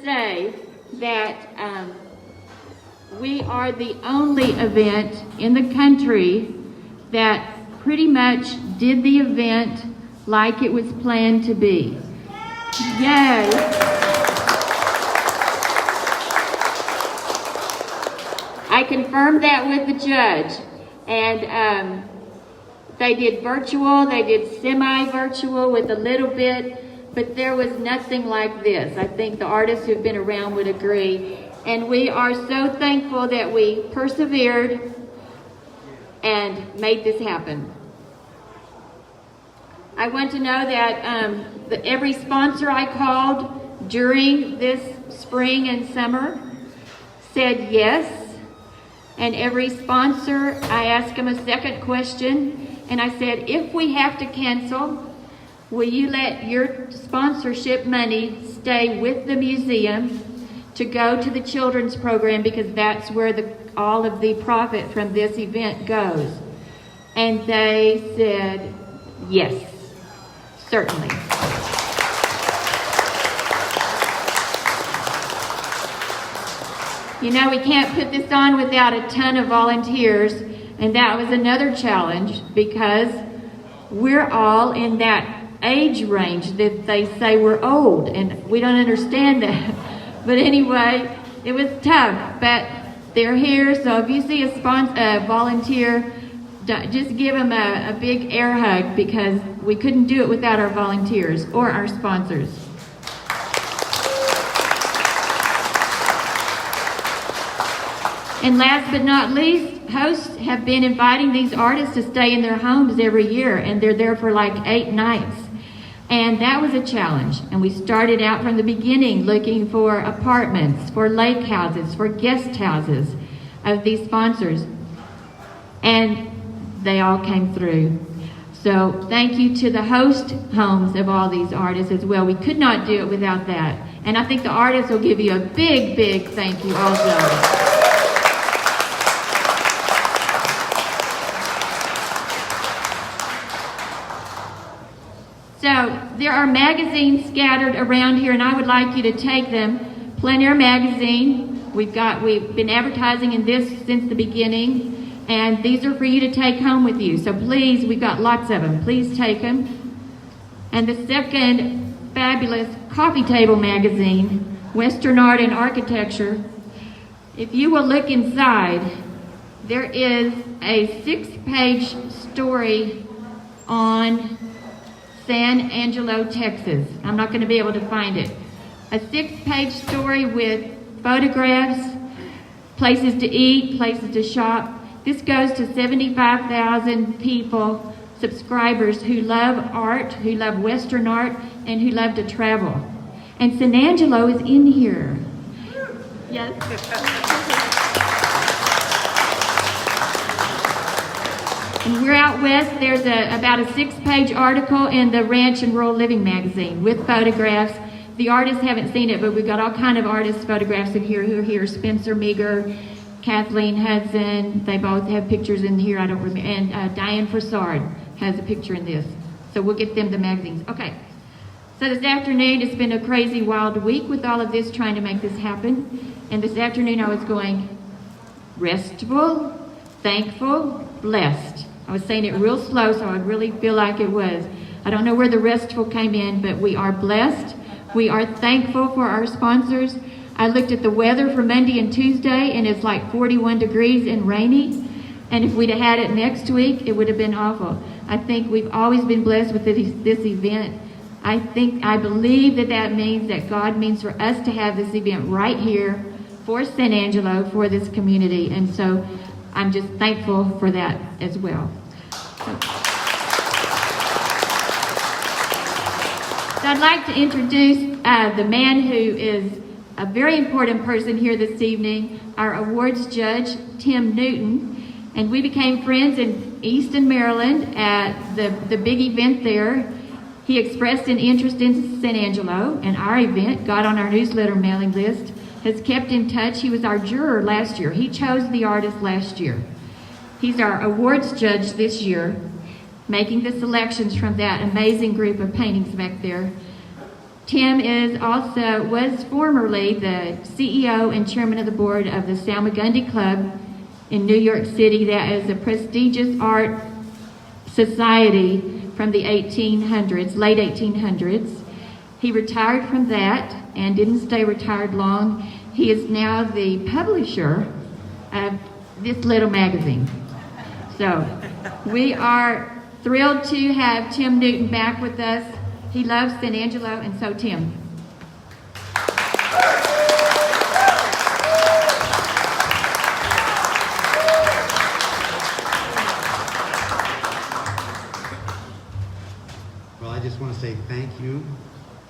say that we are the only event in the country that pretty much did the event like it was planned to be. Yay! I confirmed that with the judge, and they did virtual, they did semi-virtual with a little bit, but there was nothing like this. I think the artists who've been around would agree. And we are so thankful that we persevered and made this happen. I want to know that every sponsor I called during this spring and summer said yes. And every sponsor, I asked them a second question, and I said, if we have to cancel, will you let your sponsorship money stay with the museum to go to the children's program, because that's where all of the profit from this event goes? And they said, yes, certainly. You know, we can't put this on without a ton of volunteers, and that was another challenge because we're all in that age range that they say we're old, and we don't understand that. But anyway, it was tough, but they're here, so if you see a volunteer, just give them a big air hug, because we couldn't do it without our volunteers or our sponsors. And last but not least, hosts have been inviting these artists to stay in their homes every year, and they're there for like 8 nights. And that was a challenge. And we started out from the beginning looking for apartments, for lake houses, for guest houses of these sponsors. And they all came through. So thank you to the host homes of all these artists as well. We could not do it without that. And I think the artists will give you a big, big thank you also. So there are magazines scattered around here, and I would like you to take them. Plein Air magazine. We've been advertising in this since the beginning, and these are for you to take home with you. So please, we've got lots of them. Please take them. And the second fabulous coffee table magazine, Western Art and Architecture. If you will look inside, there is a 6-page story on San Angelo, Texas. I'm not going to be able to find it. A 6-page story with photographs, places to eat, places to shop. This goes to 75,000 people, subscribers who love art, who love Western art, and who love to travel. And San Angelo is in here. Yes. And we're out west. There's about a 6-page article in the Ranch and Rural Living magazine with photographs. The artists haven't seen it, but we've got all kind of artists' photographs in here who are here. Spencer Meager, Kathleen Hudson, they both have pictures in here. I don't remember. And Diane Frassard has a picture in this. So we'll get them the magazines. Okay. So this afternoon, it's been a crazy, wild week with all of this, trying to make this happen. And this afternoon, I was going restful, thankful, blessed. I was saying it real slow, so I really feel like it was. I don't know where the restful came in, but we are blessed. We are thankful for our sponsors. I looked at the weather for Monday and Tuesday, and it's like 41 degrees and rainy. And if we'd have had it next week, it would have been awful. I think we've always been blessed with this event. I believe that means that God means for us to have this event right here for San Angelo, for this community. And so I'm just thankful for that as well. So I'd like to introduce the man who is a very important person here this evening, our awards judge, Tim Newton. And we became friends in Easton, Maryland at the big event there. He expressed an interest in San Angelo and our event, got on our newsletter mailing list, has kept in touch. He was our juror last year. He chose the artist last year. He's our awards judge this year, making the selections from that amazing group of paintings back there. Tim was formerly the CEO and chairman of the board of the Salmagundi Club in New York City. That is a prestigious art society from the late 1800s. He retired from that and didn't stay retired long. He is now the publisher of this little magazine. So we are thrilled to have Tim Newton back with us. He loves San Angelo, and so Tim. Well, I just want to say thank you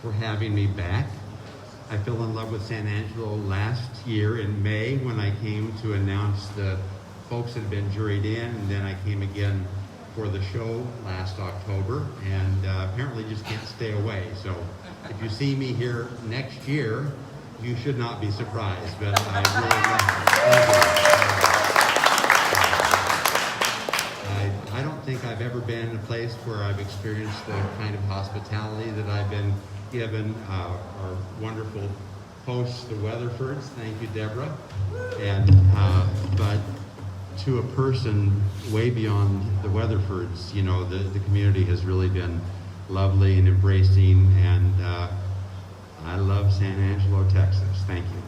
for having me back. I fell in love with San Angelo last year in May when I came to announce the folks that had been juried in, and then I came again for the show last October, and apparently just can't stay away. So if you see me here next year, you should not be surprised, but I really love it. I don't think I've ever been in a place where I've experienced the kind of hospitality that I've been given. Our wonderful hosts, the Weatherfords, thank you, Deborah. And but to a person way beyond the Weatherfords, you know, the community has really been lovely and embracing, and I love San Angelo, Texas. Thank you.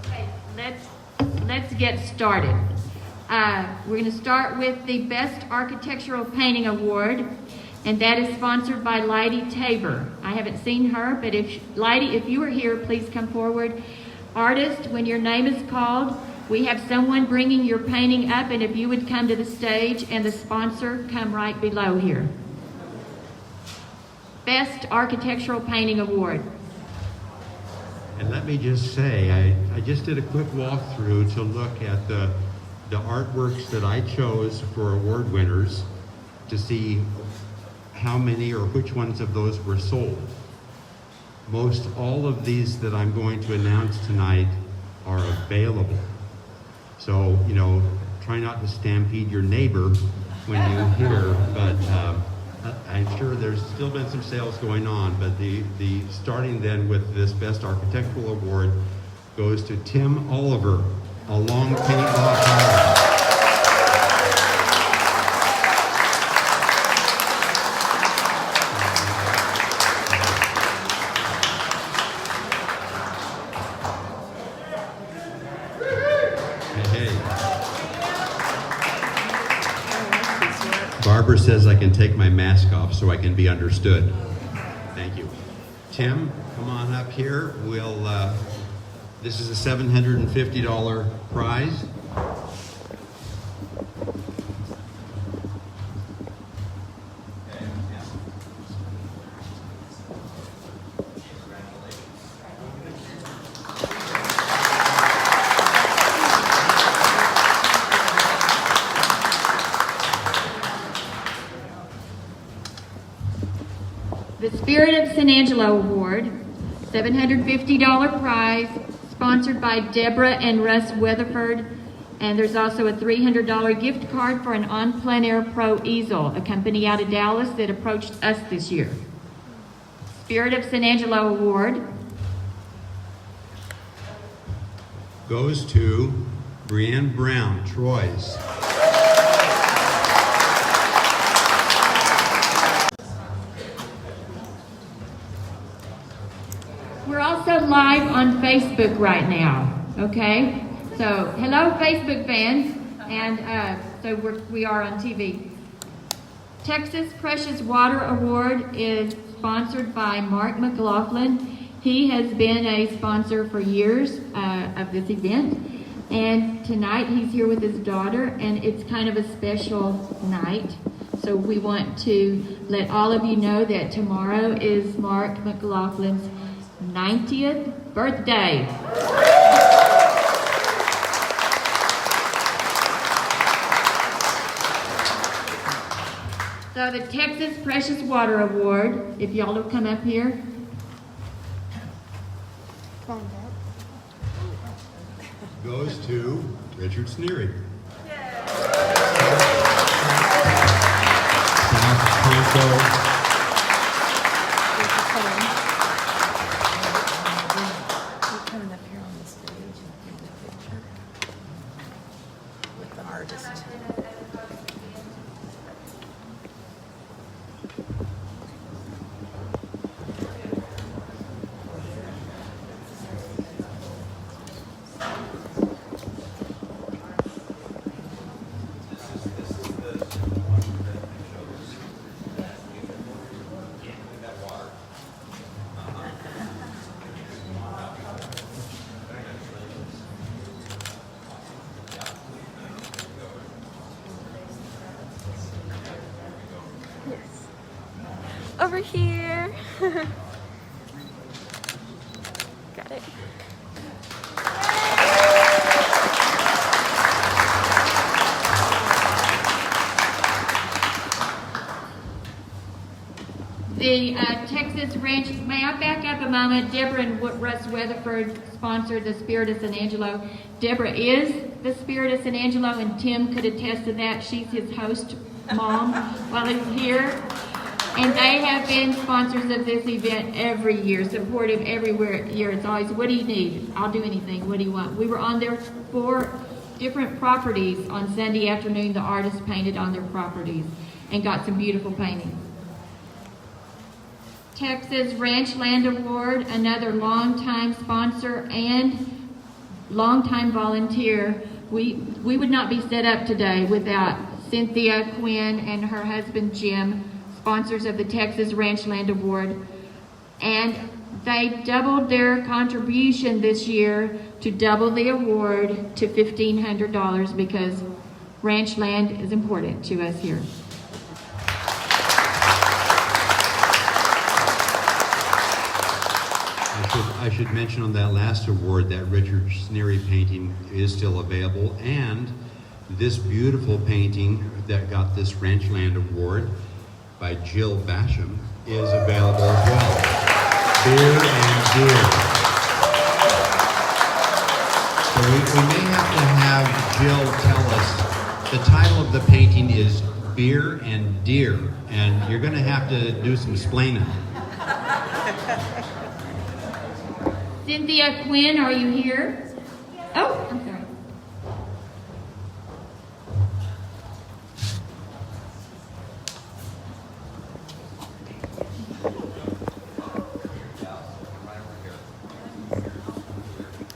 Okay, let's get started. We're going to start with the Best Architectural Painting Award, and that is sponsored by Leidy Tabor. I haven't seen her, but Leidy, if you are here, please come forward. Artist, when your name is called, we have someone bringing your painting up, and if you would come to the stage, and the sponsor come right below here. Best Architectural Painting Award. And let me just say, I just did a quick walkthrough to look at the artworks that I chose for award winners to see how many or which ones of those were sold. Most all of these that I'm going to announce tonight are available. So, you know, try not to stampede your neighbor when you hear, but I'm sure there's still been some sales going on, but the starting then with this Best Architectural Award goes to Tim Oliver, along Paint Rock Highway. Barbara says I can take my mask off so I can be understood. Thank you. Tim, come on up here. This is a $750 prize. The Spirit of San Angelo Award, $750 prize, sponsored by Deborah and Russ Weatherford, and there's also a $300 gift card for an EnPleinAir Pro easel, a company out of Dallas that approached us this year. Spirit of San Angelo Award goes to Brianne Brown, Troy's. We're also live on Facebook right now, okay? So, hello Facebook fans, and we are on TV. Texas Precious Water Award is sponsored by Mark McLaughlin. He has been a sponsor for years of this event, and tonight he's here with his daughter, and it's kind of a special night. So we want to let all of you know that tomorrow is Mark McLaughlin's 90th birthday. So the Texas Precious Water Award, if y'all will come up here. Goes to Richard Sneery. So, Coming up here on the stage and getting a picture with the artist. Yes. Over here. Got it. The Texas Ranch, may I back up a moment? Deborah and Russ Weatherford sponsored the Spirit of San Angelo. Deborah is the Spirit of San Angelo, and Tim could attest to that. She's his host mom while he's here. And they have been sponsors of this event every year, supportive everywhere year. It's always, what do you need? I'll do anything. What do you want? We were on their 4 different properties on Sunday afternoon. The artists painted on their properties and got some beautiful paintings. Texas Ranchland Award, another longtime sponsor and longtime volunteer. We would not be set up today without Cynthia Quinn and her husband Jim, sponsors of the Texas Ranchland Award. And they doubled their contribution this year to double the award to $1,500 because ranchland is important to us here. I should mention on that last award that Richard Sneary painting is still available, and this beautiful painting that got this Ranchland Award by Jill Basham is available as well. Beer and Deer. So we may have Jill tell us, the title of the painting is Beer and Deer, and you're going to have to do some explaining. Cynthia Quinn, are you here? Oh, I'm sorry.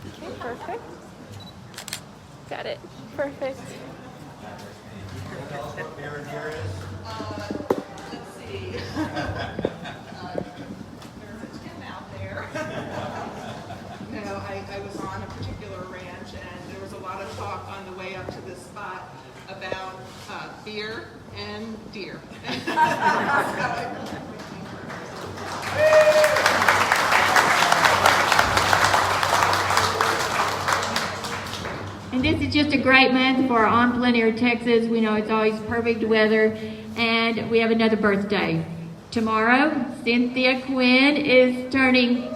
Okay, perfect. Got it. Perfect. Let's see. There's a Tim out there. I was on a particular ranch, and there was a lot of talk on the way up to this spot about beer and deer. And this is just a great month for EnPleinAirTEXAS. We know it's always perfect weather, and we have another birthday. Tomorrow, Cynthia Quinn is turning,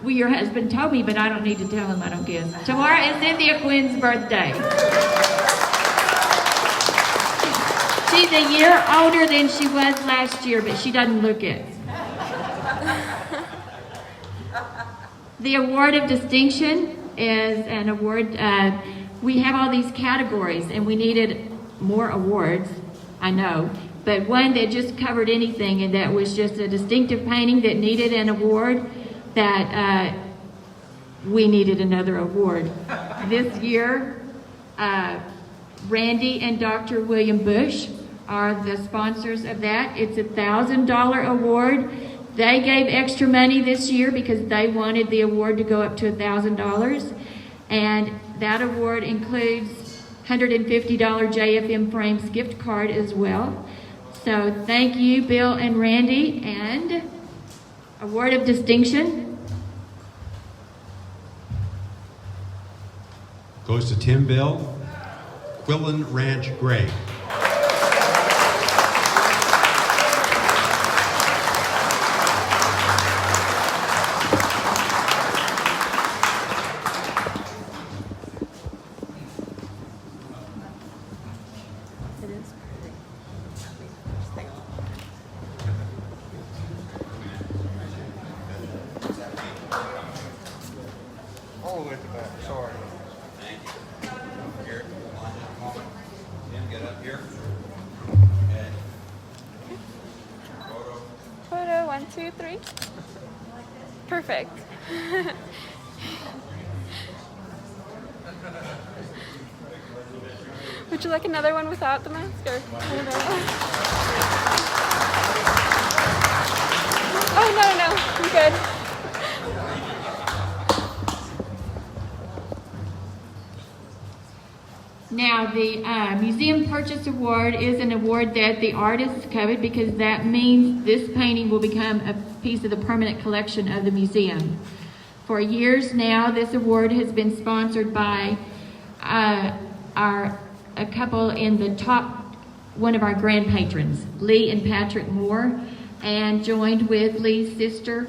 your husband told me, but I don't need to tell him, I don't guess. Tomorrow is Cynthia Quinn's birthday. She's a year older than she was last year, but she doesn't look it. The award of distinction is an award, we have all these categories, and we needed more awards, I know, but one that just covered anything, and that was just a distinctive painting that needed an award, that we needed another award. This year, Randy and Dr. William Bush are the sponsors of that. It's a $1,000 award. They gave extra money this year because they wanted the award to go up to $1,000. And that award includes $150 JFM Frames gift card as well. So thank you, Bill and Randy. And award of distinction goes to Tim Bill, Quillen Ranch Gray. It is. 1, 2, 3. Perfect. Would you like another one without the mask? Or I don't know. Oh, no, I'm good. Now, the Museum Purchase Award is an award that the artists covet because that means this painting will become a piece of the permanent collection of the museum. For years now, this award has been sponsored by a couple in the top, one of our grand patrons, Lee and Patrick Moore, and joined with Lee's sister,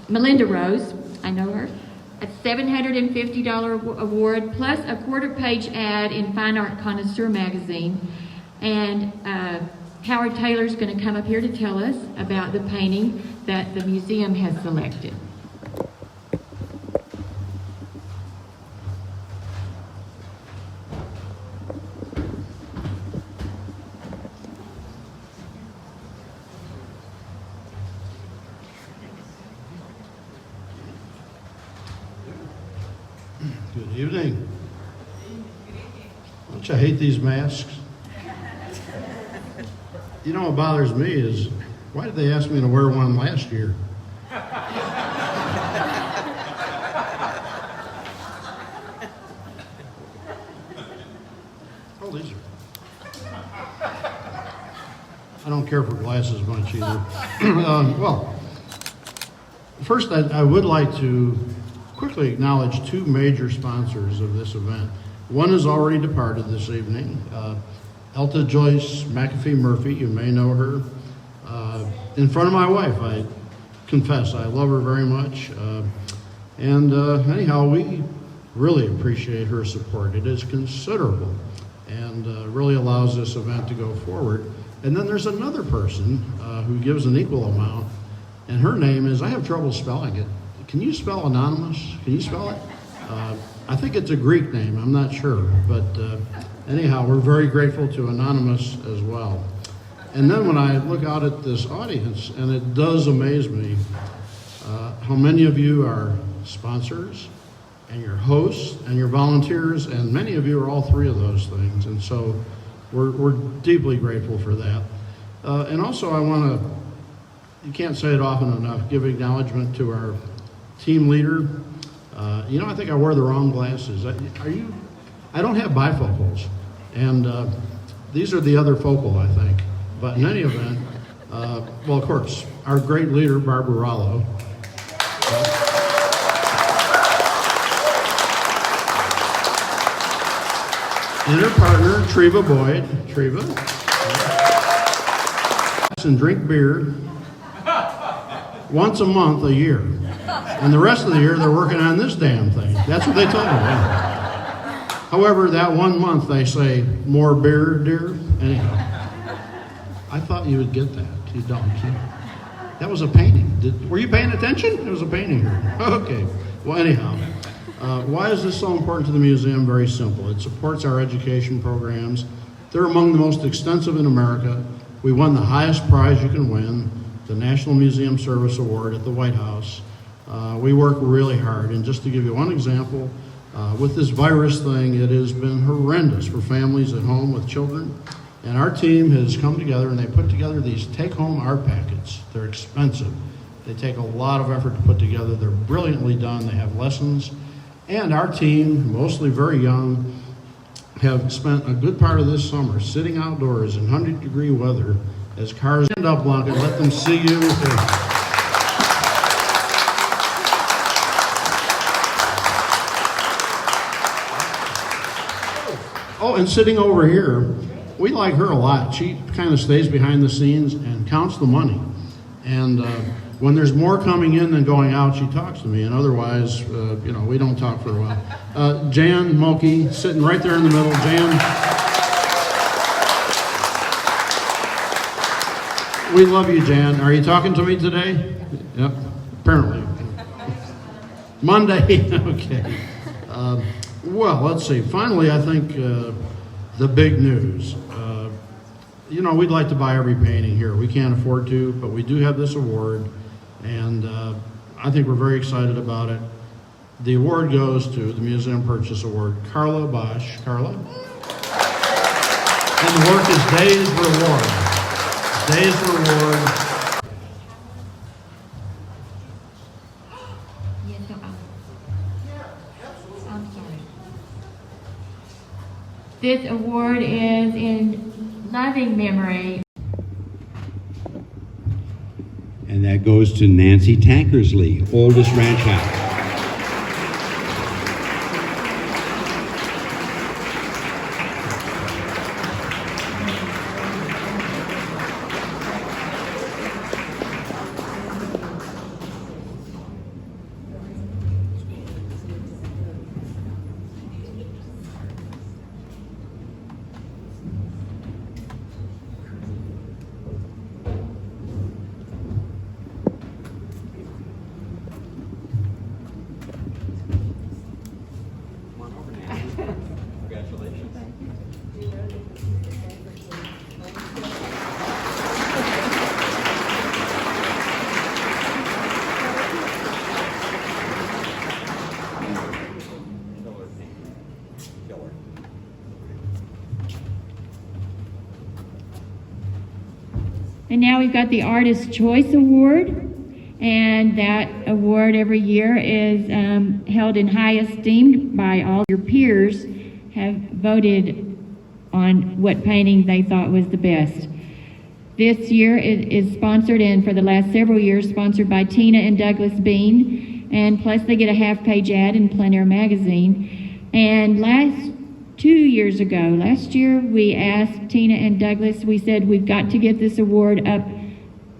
Melinda Rose, I know her, a $750 award, plus a quarter-page ad in Fine Art Connoisseur magazine. And Howard Taylor's going to come up here to tell us about the painting that the museum has selected. Good evening. Don't you hate these masks? You know what bothers me is, why did they ask me to wear one last year? Oh, these are... I don't care for glasses much either. Well, first I would like to quickly acknowledge two major sponsors of this event. One has already departed this evening. Elta Joyce McAfee Murphy, you may know her. In front of my wife, I confess, I love her very much. Anyhow, we really appreciate her support. It is considerable and really allows this event to go forward. And then there's another person who gives an equal amount, and her name is, I have trouble spelling it. Can you spell anonymous? Can you spell it? I think it's a Greek name, I'm not sure. But anyhow, we're very grateful to Anonymous as well. And then when I look out at this audience, and it does amaze me how many of you are sponsors, and your hosts, and your volunteers, and many of you are all three of those things. And so we're deeply grateful for that. And also I want to, you can't say it often enough, give acknowledgement to our team leader. You know, I think I wore the wrong glasses. I don't have bifocals, and these are the other focal, I think. But in any event, well, of course, our great leader, Barbara Rollo. And her partner, Treva Boyd. Treva. And drink beer once a month a year. And the rest of the year, they're working on this damn thing. That's what they told me. However, that 1 month, they say, more beer, dear. Anyhow, I thought you would get that. You don't. That was a painting. Were you paying attention? It was a painting here. Okay. Well, anyhow, why is this so important to the museum? Very simple. It supports our education programs. They're among the most extensive in America. We won the highest prize you can win, the National Museum Service Award at the White House. We work really hard, and just to give you one example, with this virus thing, it has been horrendous for families at home with children, and our team has come together and they put together these take-home art packets. They're expensive. They take a lot of effort to put together. They're brilliantly done. They have lessons, and our team, mostly very young, have spent a good part of this summer sitting outdoors in 100-degree weather as cars stand up, Blanca, let them see you. Oh, and sitting over here, we like her a lot. She kind of stays behind the scenes and counts the money. And when there's more coming in than going out, she talks to me. And otherwise, you know, we don't talk for a while. Jan Mulkey, sitting right there in the middle. Jan, we love you, Jan. Are you talking to me today? Yep, apparently. Monday, okay. Well, let's see. Finally, I think the big news. you know, we'd like to buy every painting here. We can't afford to, but we do have this award, and I think we're very excited about it. The award goes to the Museum Purchase Award, Carla Bosch. Carla? And the work is Day's Reward. Day's Reward. Yes, I'm sorry. This award is in loving memory. And that goes to Nancy Tankersley, oldest ranch house. And now we've got the Artist Choice Award, and that award every year is held in high esteem by all your peers have voted on what painting they thought was the best. This year it is sponsored, and for the last several years, sponsored by Tina and Douglas Bean, and plus they get a half-page ad in Plein Air magazine. And last year we asked Tina and Douglas, we said we've got to get this award up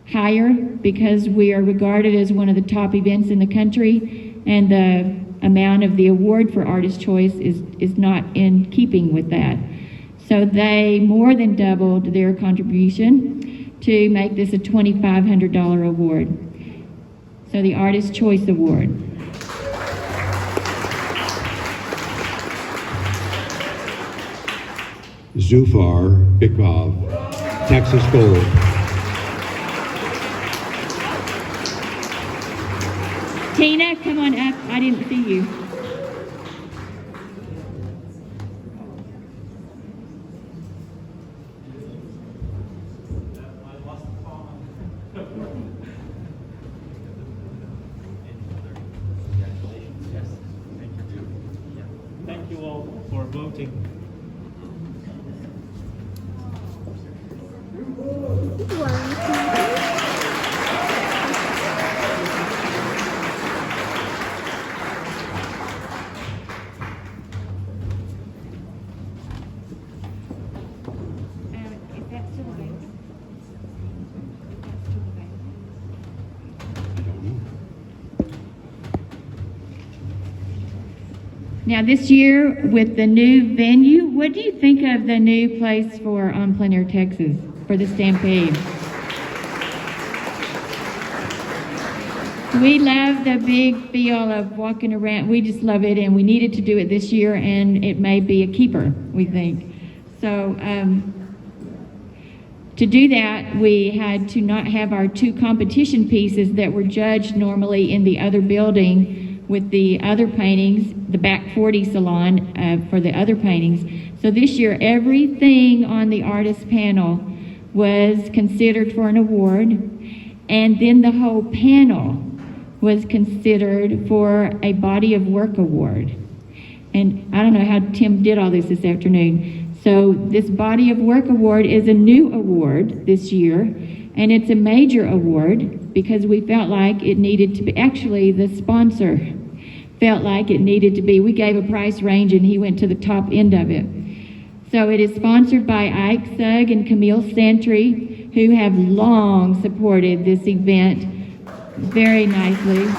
higher because we are regarded as one of the top events in the country, and the amount of the award for Artist Choice is not in keeping with that. So they more than doubled their contribution to make this a $2,500 award. So the Artist Choice Award. Zufar Bikov, Texas Gold. Tina, come on up. I didn't see you. Thank you all for voting. Now this year with the new venue, what do you think of the new place for EnPleinAirTEXAS for the Stampede? We love the big feel of walking around. We just love it, and we needed to do it this year, and it may be a keeper, we think. So to do that, we had to not have our two competition pieces that were judged normally in the other building with the other paintings, the back 40 salon for the other paintings. So this year, everything on the artist panel was considered for an award, and then the whole panel was considered for a body of work award. And I don't know how Tim did all this afternoon. So this body of work award is a new award this year, and it's a major award because we felt like it needed to be, actually the sponsor felt like it needed to be. We gave a price range and he went to the top end of it. So it is sponsored by Ike Sugg and Camille Santry, who have long supported this event very nicely.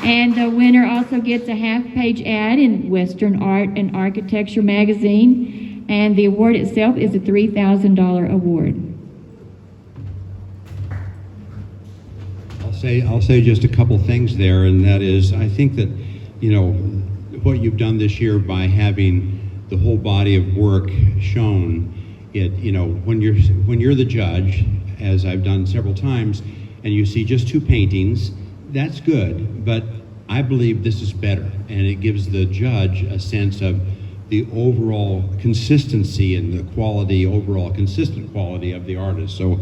And the winner also gets a half-page ad in Western Art and Architecture magazine, and the award itself is a $3,000 award. I'll say just a couple things there, and that is, I think that, you know, what you've done this year by having the whole body of work shown. It, you know, when you're the judge, as I've done several times, and you see just 2 paintings, that's good, but I believe this is better, and it gives the judge a sense of the overall consistency and the quality, overall consistent quality of the artist. So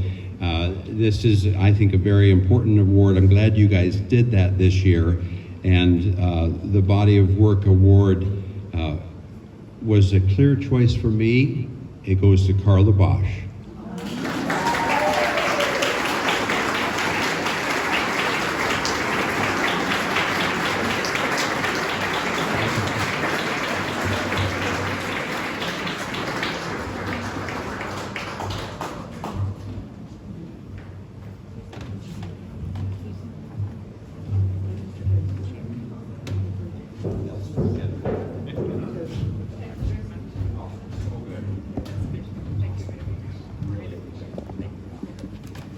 this is, I think, a very important award. I'm glad you guys did that this year. And the Body of Work Award was a clear choice for me. It goes to Carla Bosch.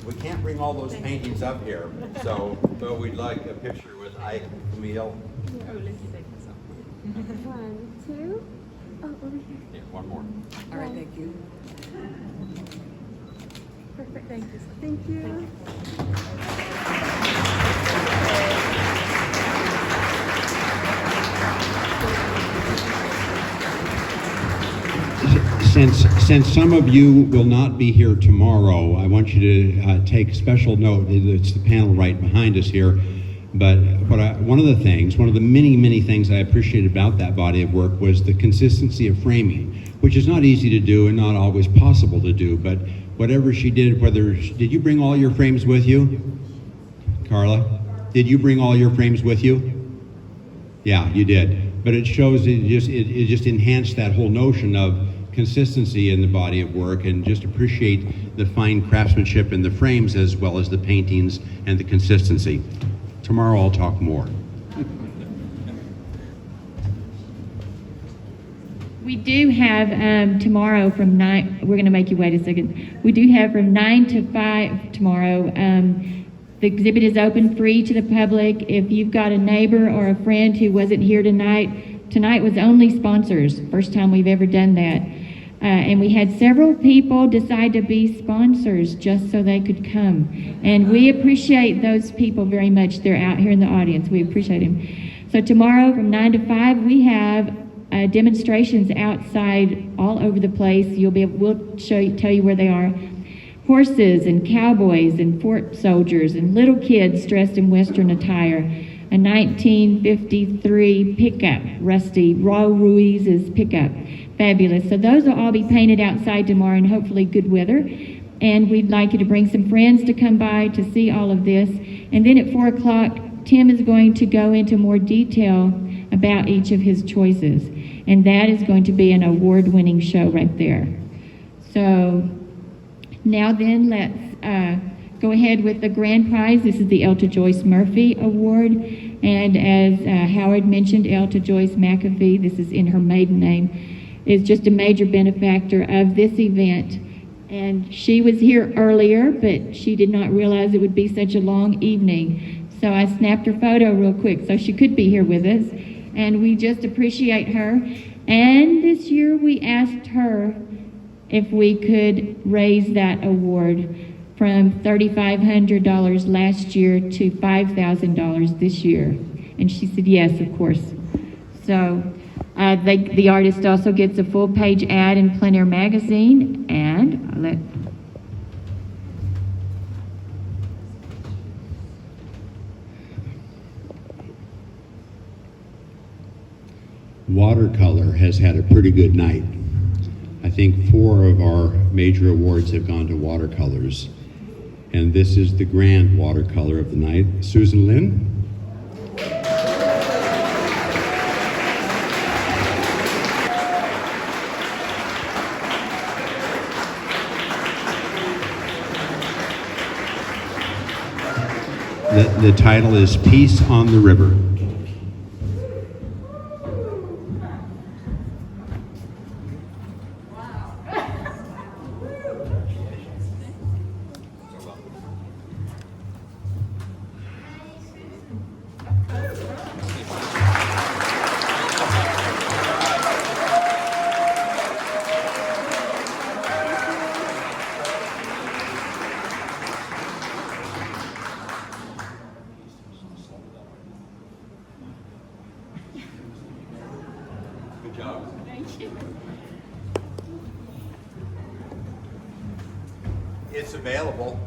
We can't bring all those paintings up here, so but we'd like a picture with Ike and Camille. 1, 2. Oh, over here. Yeah, one more. All right, thank you. Perfect. Thank you. Thank you. Since some of you will not be here tomorrow, I want you to take special note. It's the panel right behind us here. But one of the many things I appreciated about that body of work was the consistency of framing, which is not easy to do and not always possible to do. But whatever she did, did you bring all your frames with you, Carla? Did you bring all your frames with you? Yeah, you did. But it shows it just enhanced that whole notion of consistency in the body of work, and just appreciate the fine craftsmanship in the frames as well as the paintings and the consistency. Tomorrow I'll talk more. We do have tomorrow from 9, we're going to make you wait a second. We do have from 9 to 5 tomorrow. The exhibit is open free to the public. If you've got a neighbor or a friend who wasn't here tonight was only sponsors. First time we've ever done that. And we had several people decide to be sponsors just so they could come. And we appreciate those people very much. They're out here in the audience. We appreciate them. So tomorrow from 9 to 5, we have demonstrations outside all over the place. We'll tell you where they are. Horses and cowboys and fort soldiers and little kids dressed in Western attire. A 1953 pickup, rusty, Raul Ruiz's pickup. Fabulous. So those will all be painted outside tomorrow in hopefully good weather. And we'd like you to bring some friends to come by to see all of this. And then at 4 o'clock, Tim is going to go into more detail about each of his choices. And that is going to be an award-winning show right there. So now then, let's go ahead with the grand prize. This is the Elta Joyce Murphy Award. And as Howard mentioned, Elta Joyce McAfee, this is in her maiden name, is just a major benefactor of this event. And she was here earlier, but she did not realize it would be such a long evening. So I snapped her photo real quick so she could be here with us. And we just appreciate her. And this year we asked her if we could raise that award from $3,500 last year to $5,000 this year. And she said yes, of course. So the artist also gets a full-page ad in Plein Air magazine, and Watercolor has had a pretty good night. I think 4 of our major awards have gone to watercolors. And this is the grand watercolor of the night. Susan Lynn? The title is Peace on the River. It's available.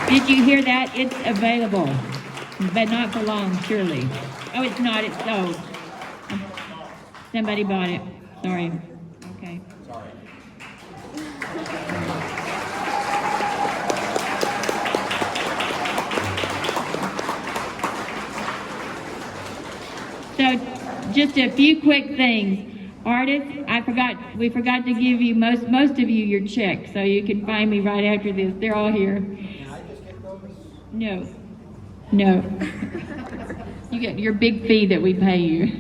Did you hear that? It's available, but not for long, surely. Oh, it's not. It's sold. Somebody bought it. Sorry. Okay. So, just a few quick things. Artists, we forgot to give you, most of you, your check, so you can find me right after this. They're all here. Can I just get those? No. No. You get your big fee that we pay you.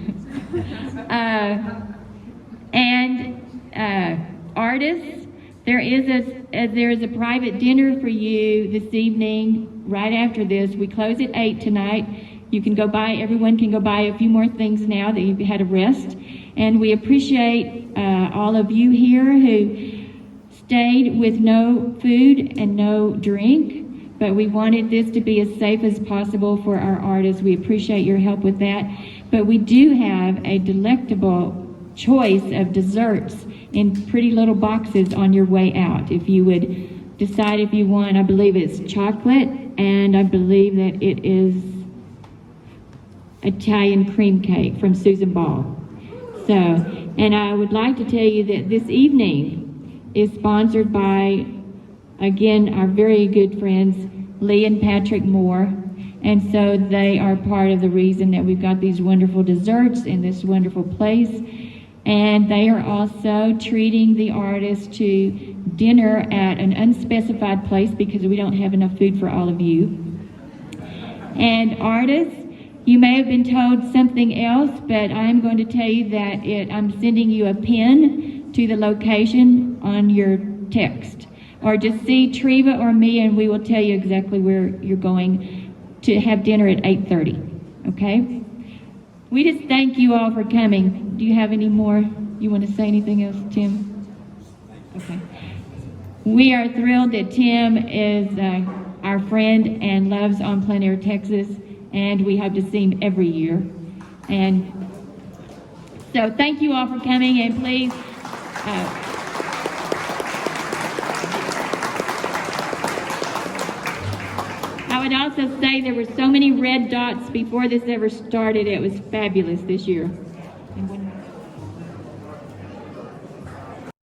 Artists, there is a private dinner for you this evening, right after this. We close at 8 tonight. You can go buy, everyone can go buy a few more things now that you've had a rest. And we appreciate all of you here who stayed with no food and no drink, but we wanted this to be as safe as possible for our artists. We appreciate your help with that. But we do have a delectable choice of desserts in pretty little boxes on your way out. If you would decide if you want, I believe it's chocolate, and I believe that it is Italian cream cake from Susan Ball. So, and I would like to tell you that this evening is sponsored by, again, our very good friends, Lee and Patrick Moore. And so they are part of the reason that we've got these wonderful desserts in this wonderful place. And they are also treating the artists to dinner at an unspecified place because we don't have enough food for all of you. And artists, you may have been told something else, but I'm going to tell you that I'm sending you a pin to the location on your text. Or just see Treva or me and we will tell you exactly where you're going to have dinner at 8:30. Okay? We just thank you all for coming. Do you have any more? You want to say anything else, Tim? Okay. We are thrilled that Tim is our friend and loves EnPleinAirTEXAS, and we hope to see him every year. And so thank you all for coming, and please I would also say there were so many red dots before this ever started. It was fabulous this year. And